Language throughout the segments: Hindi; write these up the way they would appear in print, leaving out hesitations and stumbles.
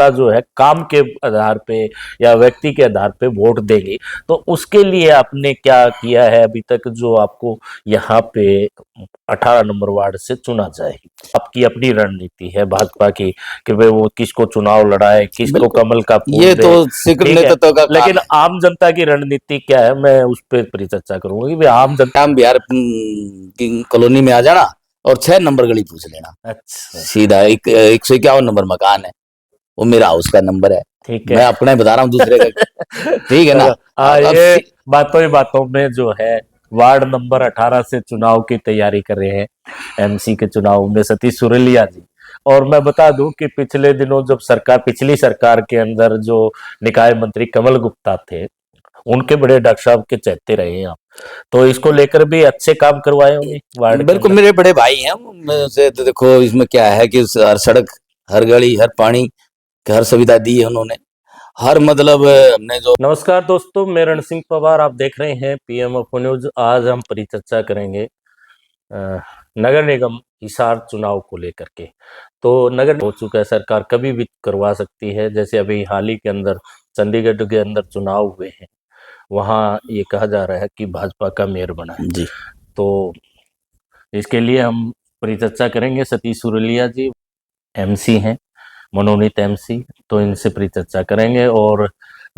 जो है काम के आधार पे या व्यक्ति के आधार पे वोट देगी। तो उसके लिए आपने क्या किया है अभी तक जो आपको यहाँ पे 18 नंबर वार्ड से चुना जाए? आपकी अपनी रणनीति है भाजपा की कि भाई वो किसको चुनाव लड़ाए, किसको कमल का फूल ये दे, तो शीघ्र ठीक है। नेतृत्व का काम लेकिन है। आम जनता की रणनीति क्या है, मैं उस पर परिचर्चा करूंगा कि भाई आम जनता। हम बिहार की कॉलोनी में आ जाना और 6 नंबर गली पूछ लेना, अच्छा, सीधा 151 नंबर मकान है, वो मेरा हाउस का नंबर है। ठीक है। मैं अपना ही बता रहा हूँ, दूसरे का ठीक है ना। चलो, अब ये बातों ही बातों में जो है वार्ड नंबर 18 से चुनाव की तैयारी कर रहे हैं एमसी के चुनाव में सतीश सुरेलिया जी। और मैं बता दूं कि पिछले दिनों जब पिछली सरकार के अंदर जो निकाय मंत्री कमल गुप्ता थे, उनके बड़े डॉक्टर साहब के चहेते रहे हैं आप, तो इसको लेकर भी अच्छे काम करवाए होंगे वार्ड के बिल्कुल अंदर। मेरे बड़े भाई हैं से, तो देखो इसमें क्या है कि हर सड़क, हर गली, हर पानी, हर सुविधा दी है उन्होंने, हर मतलब हमने जो। नमस्कार दोस्तों, मैं रण सिंह पवार, आप देख रहे हैं पीएमओ न्यूज। आज हम परिचर्चा करेंगे नगर निगम हिसार चुनाव को लेकर के। तो नगर हो चुका है, सरकार कभी भी करवा सकती है। जैसे अभी हाल ही के अंदर चंडीगढ़ के अंदर चुनाव हुए हैं, वहाँ ये कहा जा रहा है कि भाजपा का मेयर बना है। जी तो इसके लिए हम परिचर्चा करेंगे। सतीश सुरेलिया जी एमसी हैं, मनोनीत एमसी, तो इनसे परिचर्चा करेंगे। और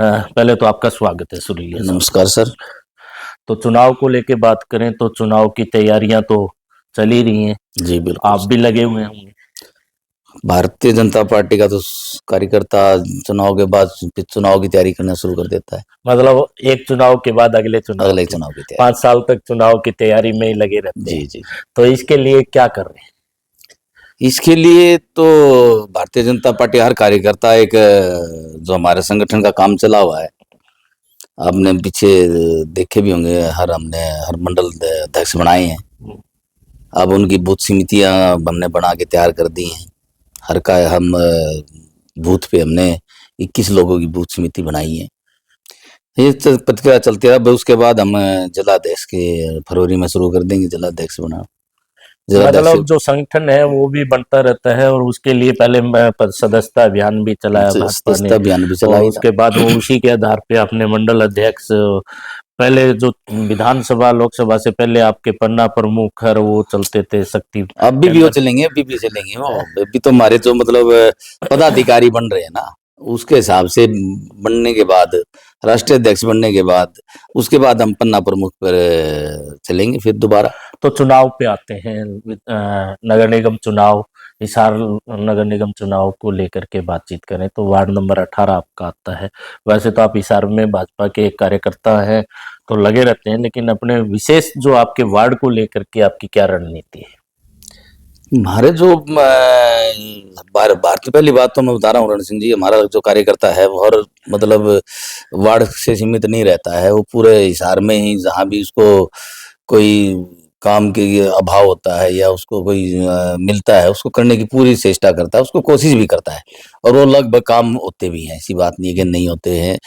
पहले तो आपका स्वागत है सुरेलिया साहब। नमस्कार सर। तो चुनाव को लेके बात करें तो चुनाव की तैयारियां तो चल ही रही हैं, जी बिल्कुल। आप भी लगे हुए होंगे। भारतीय जनता पार्टी का तो कार्यकर्ता चुनाव के बाद फिर चुनाव की तैयारी करना शुरू कर देता है। मतलब एक चुनाव के बाद अगले चुनाव अगले की चुनाव की तैयारी। 5 साल तक चुनाव की तैयारी में ही लगे रहते जी हैं। जी। तो इसके लिए क्या कर रहे हैं? इसके लिए तो भारतीय जनता पार्टी हर कार्यकर्ता एक जो हमारे संगठन का काम चला हुआ है, आपने पीछे देखे भी होंगे, हमने हर मंडल अध्यक्ष बनाए हैं। अब उनकी बूथ समितियां हमने बना के तैयार कर दी हैं। हर का हम बूथ पे हमने 21 लोगों की बूथ समिति बनाई है। ये प्रक्रिया चलती है। अब उसके बाद हम जिलाध्यक्ष के फरवरी में शुरू कर देंगे, जिलाध्यक्ष बना। मतलब जो संगठन है वो भी बनता रहता है, और उसके लिए पहले सदस्यता अभियान भी चलाया भाजपा ने, अभियान भी और चलाई था। उसके बाद वो उसी के आधार पे अपने मंडल अध्यक्ष, पहले जो विधानसभा लोकसभा से पहले आपके पन्ना प्रमुख और वो चलते थे शक्ति अभी भी वो चलेंगे, अभी भी चलेंगे वो। अभी तो हमारे जो मतलब पदाधिकारी बन रहे हैं ना, उसके हिसाब से बनने के बाद, राष्ट्रीय अध्यक्ष बनने के बाद, उसके बाद हम पन्ना प्रमुख पर चलेंगे फिर दोबारा। तो चुनाव पे आते हैं। नगर निगम चुनाव, हिसार नगर निगम चुनाव को लेकर के बातचीत करें तो वार्ड नंबर 18 आपका आता है। वैसे तो आप हिसार में भाजपा के एक कार्यकर्ता हैं, तो लगे रहते हैं, लेकिन अपने विशेष जो आपके वार्ड को लेकर के आपकी क्या रणनीति है? हमारे जो भारतीय, पहली बात तो मैं बता रहा हूँ रण सिंह जी, हमारा जो कार्यकर्ता है वो हर मतलब वार्ड से सीमित नहीं रहता है। वो पूरे हिसार में ही, जहाँ भी उसको कोई काम के अभाव होता है या उसको कोई मिलता है, उसको करने की पूरी चेष्टा करता है, उसको कोशिश भी करता है। और वो लगभग काम होते भी हैं, ऐसी बात नहीं है कि नहीं होते हैं।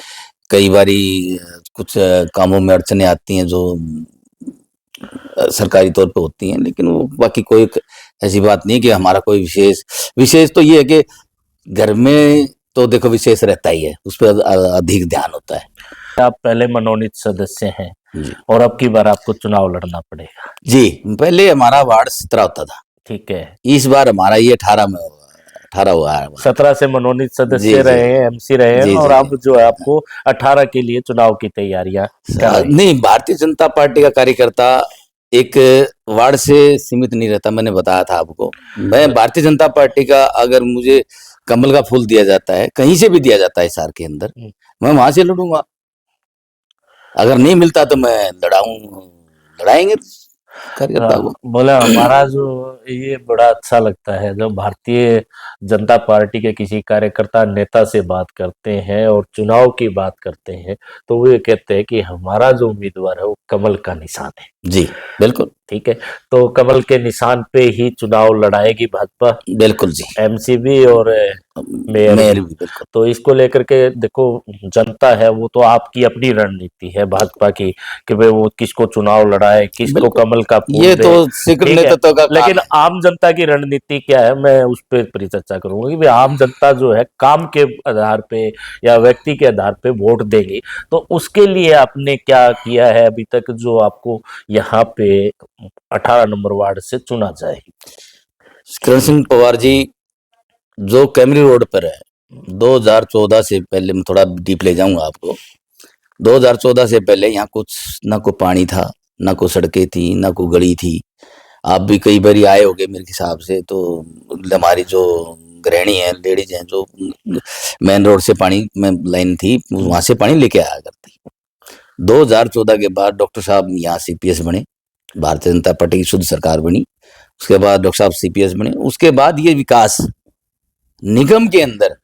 कई बारी कुछ कामों में अड़चने आती हैं जो सरकारी तौर पे होती हैं, लेकिन वो बाकी कोई ऐसी बात नहीं कि हमारा कोई विशेष तो ये है कि घर में तो देखो विशेष रहता ही है, उस पर अधिक ध्यान होता है। आप पहले मनोनीत सदस्य हैं जी और अब की बार आपको चुनाव लड़ना पड़ेगा। जी। पहले हमारा वार्ड 17 होता था, ठीक है। इस बार हमारा ये 18 में 18 हुआ है। 17 से मनोनीत जी सदस्य जी रहे हैं, एमसी रहे हैं, जी और जी अब जो है आपको 18 के लिए चुनाव की तैयारियां कर रहे हैं। नहीं, भारतीय जनता पार्टी का कार्यकर्ता एक वार्ड से सीमित नहीं रहता। मैंने बताया था आपको, मैं भारतीय जनता पार्टी का, अगर मुझे कमल का फूल दिया जाता है, कहीं से भी दिया जाता है हिसार के अंदर, मैं वहां से लड़ूंगा। अगर नहीं मिलता तो मैं लड़ाएंगे कार्यकर्ता को। बोला हमारा जो ये बड़ा अच्छा लगता है जब भारतीय जनता पार्टी के किसी कार्यकर्ता नेता से बात करते हैं और चुनाव की बात करते हैं, तो वो ये कहते हैं कि हमारा जो उम्मीदवार है वो कमल का निशान है। जी बिल्कुल। ठीक है, तो कमल के निशान पे ही चुनाव लड़ाएगी भाजपा, बिल्कुल जी। एमसी भी और मेयर मेयर भी। भी बिल्कुल। तो इसको लेकर के देखो, जनता है वो तो आपकी अपनी रणनीति है भाजपा की कि भाई वो किसको चुनाव लड़ाए, किसको बिल्कुल कमल का फूल ये दे। तो शीघ्र ठीक है, नेतृत्व का काम लेकिन है। आम जनता की रणनीति क्या है, मैं उस पर परिचर्चा करूंगा कि भाई आम जनता जो है काम के आधार पे या व्यक्ति के आधार पे वोट देगी। तो उसके लिए आपने क्या किया है अभी तक जो आपको यहाँ पे 18 नंबर वार्ड से चुना जाए? किरण सिंह पवार जी जो कैमरी रोड पर है, 2014 से पहले, मैं थोड़ा डीप ले जाऊंगा आपको। 2014 से पहले यहाँ कुछ ना कोई पानी था, ना कोई सड़कें थी, ना कोई गली थी। आप भी कई बार आए होगे मेरे हिसाब से, तो हमारी जो गृहिणी है, लेडीज हैं, जो मेन रोड से पानी में लाइन थी वहां से पानी लेके आया करती। 2014 के बाद डॉक्टर साहब यहाँ सीपीएस बने, भारतीय जनता पार्टी की शुद्ध सरकार बनी। उसके बाद डॉक्टर साहब सीपीएस बने। उसके बाद ये विकास निगम के अंदर,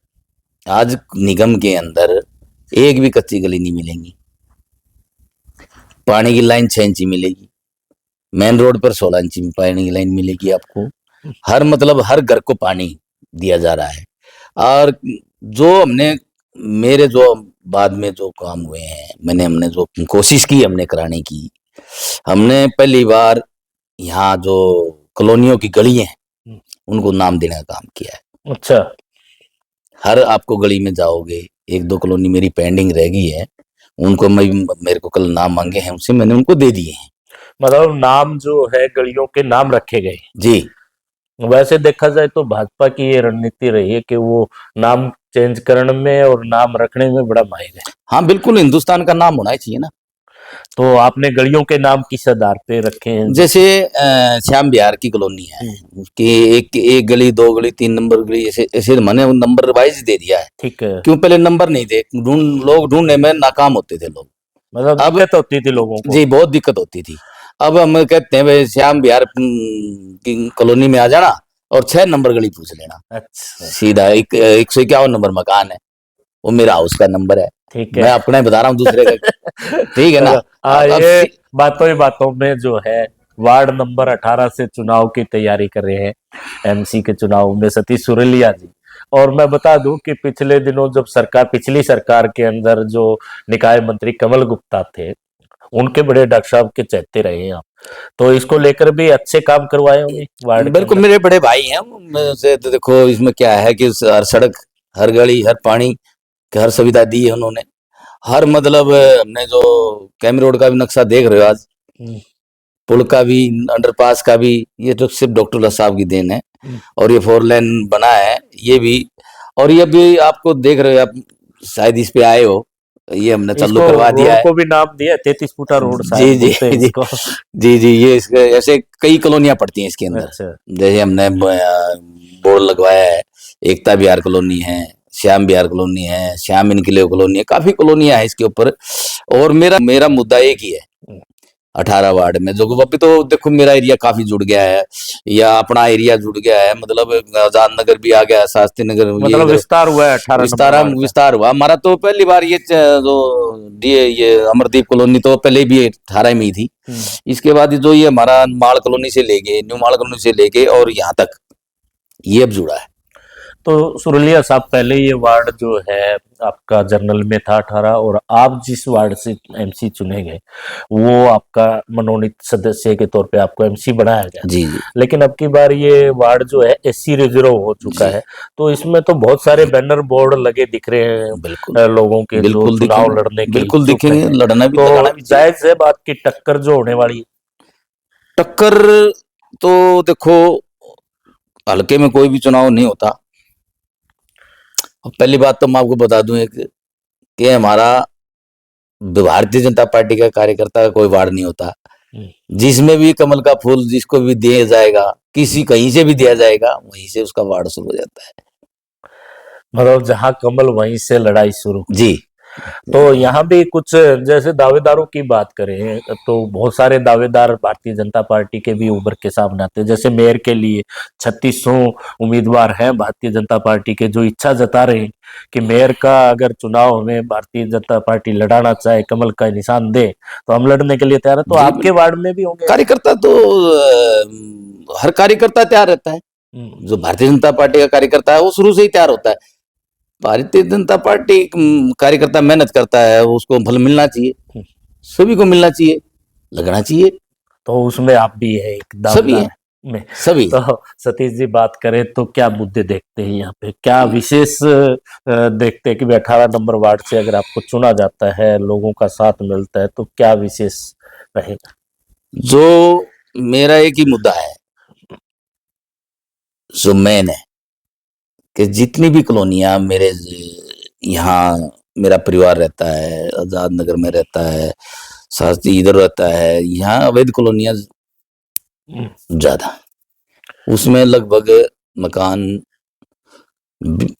आज निगम के अंदर एक भी कच्ची गली नहीं मिलेगी, पानी की लाइन 6 इंची मिलेगी, मेन रोड पर 16 इंची में पानी की लाइन मिलेगी आपको। हर मतलब हर घर को पानी दिया जा रहा है। और जो हमने, मेरे जो बाद में जो काम हुए हैं, हमने जो कोशिश की हमने कराने की, हमने पहली बार यहाँ जो कॉलोनियों की गली हैं उनको नाम देने का काम किया है। अच्छा, हर आपको गली में जाओगे, एक दो कॉलोनी मेरी पेंडिंग रह गई है, उनको मेरे को कल नाम मांगे हैं, उनसे मैंने उनको दे दिए हैं। मतलब नाम जो है गलियों के नाम रखे गए। जी वैसे देखा जाए तो भाजपा की ये रणनीति रही है कि वो नाम चेंज करने में और नाम रखने में बड़ा माहिर है। हाँ बिल्कुल, हिंदुस्तान का नाम होना ही चाहिए ना। तो आपने गलियों के नाम किस आधार पे रखे हैं? जैसे श्याम विहार की कॉलोनी है कि एक गली, दो गली, 3 नंबर गली, ऐसे ऐसे मैंने नंबर वाइज दे दिया है। ठीक है, क्यों? पहले नंबर नहीं थे, लोग ढूंढने में नाकाम होते थे लोग। मतलब अब दिक्कत होती थी लोगों को। जी बहुत दिक्कत होती थी। अब हम कहते हैं भाई श्याम विहार की कॉलोनी में आ जाना और 6 नंबर गली पूछ लेना, अच्छा, सीधा 151 नंबर मकान है, वो मेरा हाउस का नंबर है। ठीक मैं है। अपना ही बता रहा हूँ, दूसरे का। ठीक है ना। चलो, हाँ, अब ये बातों ही बातों में जो है वार्ड नंबर 18 से चुनाव की तैयारी कर रहे हैं, एमसी के चुनाव में सतीश सुरेलिया जी। और मैं बता दूं कि पिछले दिनों जब पिछली सरकार के अंदर जो निकाय मंत्री कमल गुप्ता थे, उनके बड़े डॉक्टर साहब के चहेते रहे हैं आप, तो इसको लेकर भी अच्छे काम करवाए होंगे वार्ड के बिल्कुल अंदर। मेरे बड़े भाई हैं से, तो देखो इसमें क्या है कि हर सड़क, हर गली, हर पानी की हर सुविधा दी है उन्होंने। हर मतलब हमने जो कैम रोड का भी नक्शा देख रहे हो आज, पुल का भी, अंडरपास का भी, ये तो सिर्फ डॉक्टर साहब की देन है। और ये 4 लेन बना है ये भी। और ये भी आपको देख रहे हो आप, शायद इस पे आए हो, ये हमने चालू इसको करवा दिया रोड है। को भी नाम दिया 33 फुटा रोड शायद जी जी बोलते हैं जी इसको। जी जी, ये ऐसे कई कॉलोनियां पड़ती हैं इसके अंदर। अच्छा, जैसे हमने बोर्ड लगवाया है, एकता विहार कॉलोनी है, श्याम विहार कॉलोनी है, श्याम इनक्लेव कॉलोनी है, काफी कॉलोनियां हैं इसके ऊपर। और मेरा मेरा मुद्दा एक ही है 18 वार्ड में, जो अभी तो देखो मेरा एरिया काफी जुड़ गया है, या अपना एरिया जुड़ गया है, मतलब आजाद नगर भी आ गया, शास्त्री नगर, ये मतलब इधर विस्तार हुआ है 18 नंबर वार्ड का। विस्तार हुआ हमारा। तो पहली बार ये जो ये अमरदीप कॉलोनी तो पहले भी 18 में ही थी। इसके बाद जो ये हमारा माल कॉलोनी से लेके, न्यू माल कॉलोनी से लेके और यहाँ तक ये अब जुड़ा है। तो सुरलिया साहब, पहले ये वार्ड जो है आपका जर्नल में था 18, और आप जिस वार्ड से एमसी चुने गए वो आपका मनोनीत सदस्य के तौर पे आपको एमसी बनाया गया। जी जी लेकिन अब की बार ये वार्ड जो है एससी रिजर्व हो चुका है, तो इसमें तो बहुत सारे बैनर बोर्ड लगे दिख रहे हैं बिल्कुल लोगों के जो बिल्कुल चुनाव दिखेंगे, लड़ने के बिल्कुल इच्छुक दिखेंगे, हैं। लड़ना भी, तो लगाना भी चाहिए। जायज है बात की टक्कर जो होने वाली है? टक्कर तो देखो, हल्के में कोई भी चुनाव नहीं होता। पहली बात तो मैं आपको बता दूं एक, कि हमारा भारतीय जनता पार्टी का कार्यकर्ता का कोई वार्ड नहीं होता। जिसमें भी कमल का फूल जिसको भी दिया जाएगा, किसी कहीं से भी दिया जाएगा, वहीं से उसका वार्ड शुरू हो जाता है। मतलब जहां कमल वहीं से लड़ाई शुरू। जी तो यहाँ भी कुछ जैसे दावेदारों की बात करें तो बहुत सारे दावेदार भारतीय जनता पार्टी के भी उभर के सामने आते हैं। जैसे मेयर के लिए 3600 उम्मीदवार हैं भारतीय जनता पार्टी के, जो इच्छा जता रहे हैं कि मेयर का अगर चुनाव हमें भारतीय जनता पार्टी लड़ाना चाहे, कमल का निशान दे तो हम लड़ने के लिए तैयार है। तो जी, आपके वार्ड में भी होंगे कार्यकर्ता तो हर कार्यकर्ता तैयार रहता है। जो भारतीय जनता पार्टी का कार्यकर्ता है वो शुरू से ही तैयार होता है। भारतीय जनता पार्टी कार्यकर्ता मेहनत करता है, उसको फल मिलना चाहिए, सभी को मिलना चाहिए, लगना चाहिए। तो उसमें आप भी है एक सभी दावेदार है, में। सभी। तो सतीश जी बात करें तो क्या मुद्दे देखते हैं यहाँ पे, क्या विशेष देखते हैं कि 18 नंबर वार्ड से अगर आपको चुना जाता है, लोगों का साथ मिलता है, तो क्या विशेष रहेगा? जो मेरा एक ही मुद्दा है, जो मेन है कि जितनी भी कॉलोनियां मेरे यहाँ मेरा परिवार रहता है, आजाद नगर में रहता है, शास्त्री इधर रहता है, यहाँ अवैध कॉलोनियां ज्यादा, उसमें लगभग मकान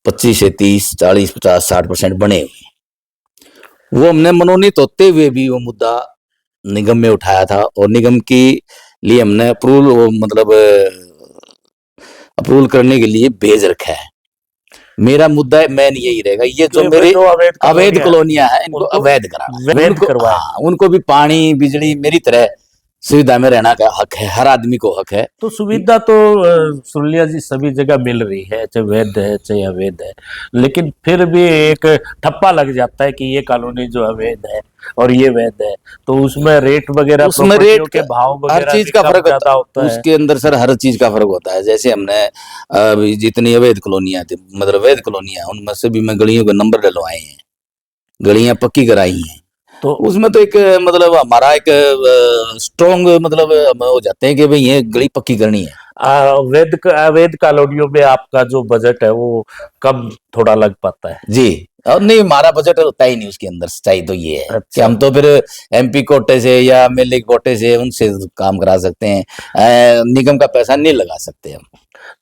25 से 30, 40, 50, 60% बने हुए। वो हमने मनोनीत होते हुए भी वो मुद्दा निगम में उठाया था और निगम की लिए हमने अप्रूवल करने के लिए भेज रखा है। मेरा मुद्दा है मेन यही रहेगा, ये जो मेरे अवैध कॉलोनियां हैं इनको अवैध कराना, उनको भी पानी बिजली मेरी तरह सुविधा में रहना का हक है, हर आदमी को हक है। तो सुविधा तो सुरलिया जी सभी जगह मिल रही है, चाहे वैध है चाहे अवैध है, लेकिन फिर भी एक ठप्पा लग जाता है कि ये कॉलोनी जो अवैध है और ये वैध है, तो उसमें रेट वगैरह, उसमें रेट के भाव वगैरह हर चीज का फर्क होता है। उसके अंदर सर हर चीज का फर्क होता है। जैसे हमने जितनी अवैध कॉलोनियां थी, मतलब अवैध कॉलोनियां, उनमें से भी मैं गलियों के नंबर डलवाए हैं, गलियां पक्की कराई हैं। तो उसमें तो एक मतलब हमारा एक स्ट्रॉन्ग मतलब हो जाते हैं कि भाई ये गली पक्की करनी है। अवैध कॉलोनियों में आपका जो बजट है वो कम थोड़ा लग पाता है जी, और नहीं हमारा बजट होता ही नहीं उसके अंदर। सच्चाई तो ये है कि हम तो फिर MP कोटे से या एमएलए कोटे से उनसे काम करा सकते हैं, निगम का पैसा नहीं लगा सकते हम।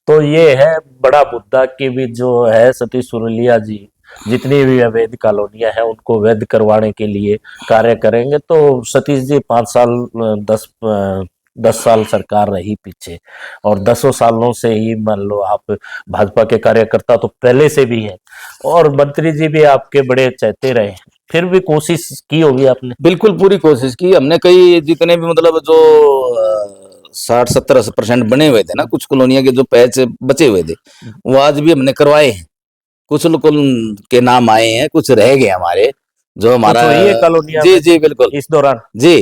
तो ये है बड़ा मुद्दा कि भी जो है सतीश सुरलिया जी जितनी भी अवैध कॉलोनियां हैं उनको वैध करवाने के लिए कार्य करेंगे। तो सतीश जी 5 साल 10 साल सरकार रही पीछे, और 10 सालों से ही मान लो आप भाजपा के कार्यकर्ता तो पहले से भी है, और मंत्री जी भी आपके बड़े चहते रहे, फिर भी कोशिश की होगी आपने? बिल्कुल पूरी कोशिश की हमने। कई जितने भी मतलब जो 60-70% बने हुए थे ना, कुछ कॉलोनियां के जो पैच बचे हुए थे वो आज भी हमने करवाए हैं। कुछ लोग के नाम आए हैं, कुछ रह गए हमारे जो हमारा जी जी बिल्कुल इस दौरान जी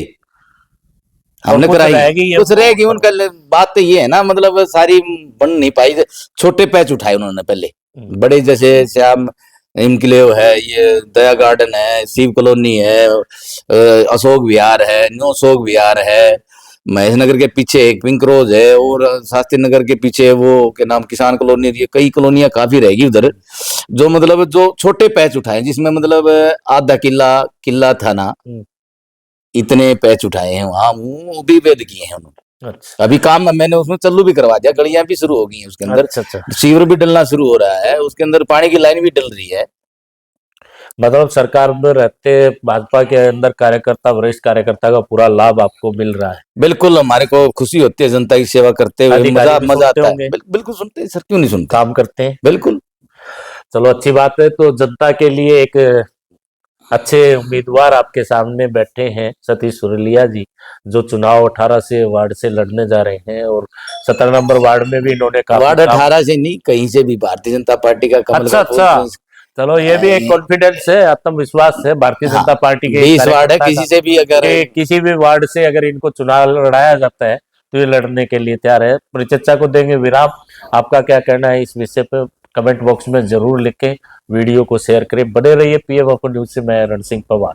हमने कराई, कुछ रह गई। उनका बात तो ये है ना, मतलब सारी बन नहीं पाई, छोटे पैच उठाए उन्होंने पहले, बड़े जैसे श्याम इनक्लेव है, ये दया गार्डन है, शिव कॉलोनी है, अशोक विहार है, न्यू अशोक विहार है, महेश नगर के पीछे एक पिंक रोज है, और शास्त्री नगर के पीछे वो के नाम किसान कॉलोनी, ये कई कॉलोनियां काफी रहेगी उधर, जो मतलब जो छोटे पैच उठाए, जिसमें मतलब आधा किला था ना, इतने पैच उठाए हैं वहां, वो भी वैध किए हैं उन्होंने। अच्छा। अभी काम मैंने उसमें चालू भी करवा दिया, गलियां भी शुरू हो गई हैं उसके अंदर। अच्छा। सीवर भी डलना शुरू हो रहा है उसके अंदर, पानी की लाइन भी डल रही है। मतलब सरकार में रहते भाजपा के अंदर कार्यकर्ता, वरिष्ठ कार्यकर्ता का पूरा लाभ आपको मिल रहा है। बिल्कुल, हमारे को खुशी होती है जनता की सेवा करते हुए, मजा आता है। बिल्कुल सुनते हैं सर, क्यों नहीं सुनते, काम करते हैं बिल्कुल। चलो अच्छी बात है। तो जनता के लिए एक अच्छे उम्मीदवार आपके सामने बैठे हैं सतीश सुरलिया जी, जो चुनाव 18 से वार्ड से लड़ने जा रहे हैं, और 17 नंबर वार्ड में भी इन्होंने वार्ड 18 से नहीं, कहीं से भी भारतीय जनता पार्टी का कमल। अच्छा, चलो ये भी एक कॉन्फिडेंस है, आत्मविश्वास है भारतीय जनता पार्टी के 20 वार्ड है, किसी से भी अगर किसी भी वार्ड से अगर इनको चुनाव लड़ाया जाता है तो ये लड़ने के लिए तैयार है। परिचर्चा को देंगे विराम। आपका क्या कहना है इस विषय पे कमेंट बॉक्स में जरूर लिखें, वीडियो को शेयर करें, बने रहिए PF ओपन न्यूज से। मैं रण सिंह पवार।